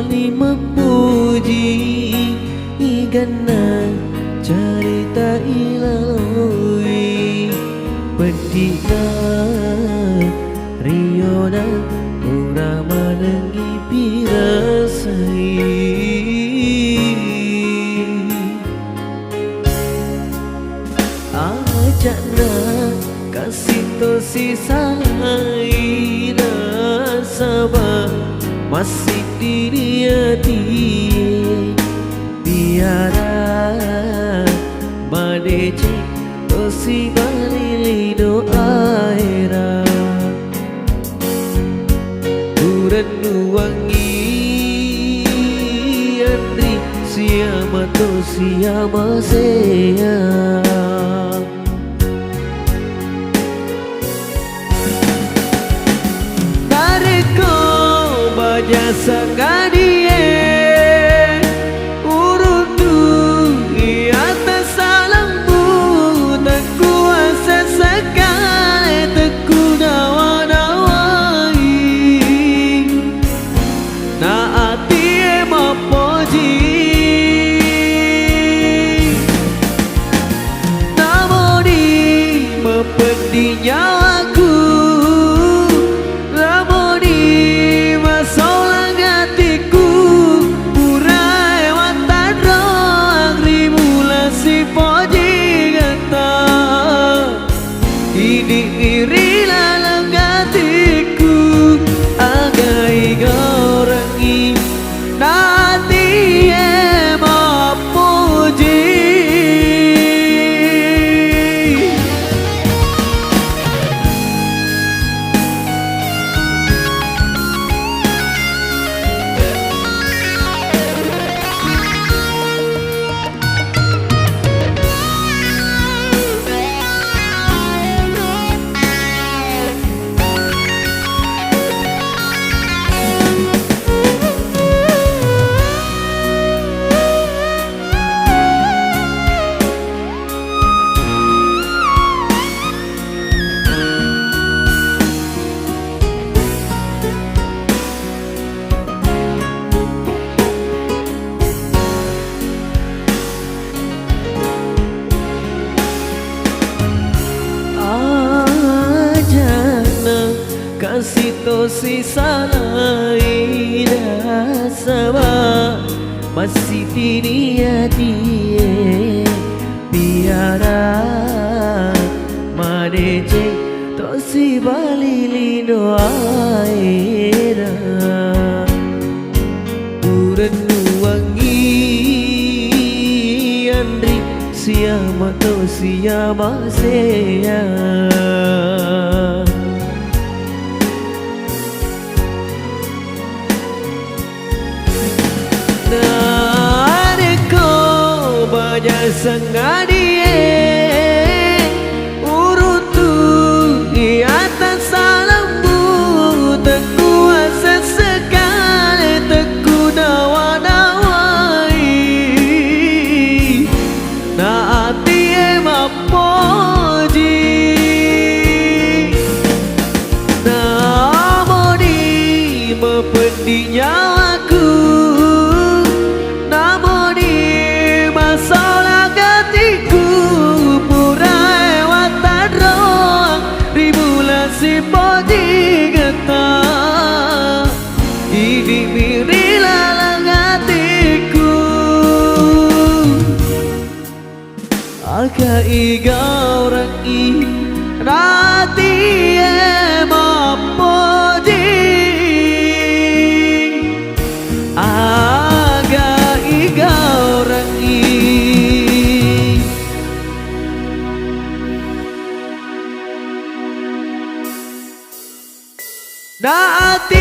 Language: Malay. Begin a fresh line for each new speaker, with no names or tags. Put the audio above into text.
bali memuji igana cerita ilalui pedina riona ora manengi pirasai ajakna kasih tosi saina sabah masih diri hati biara madece tosi bali doaira Uranu wangi andri siapa tosi amasea jasa kadie urutu di atas alammu tak kuasa sekali teku nawa-nawai naati mapoji namoni mepedi nyawaku kasih tosi salai dasaba masih diri hati biara madece tosi bali lindo aira Uranu wangi andri siapa tosi amasea sengadie urutu di atas alammu tak kuasa sekali teku nawa-nawai naati mapoji namoni mepedi nyawaku namoni masalah si podi gata ini mirilah hatiku aga iga orang i rati mapodi aga iga orang i naati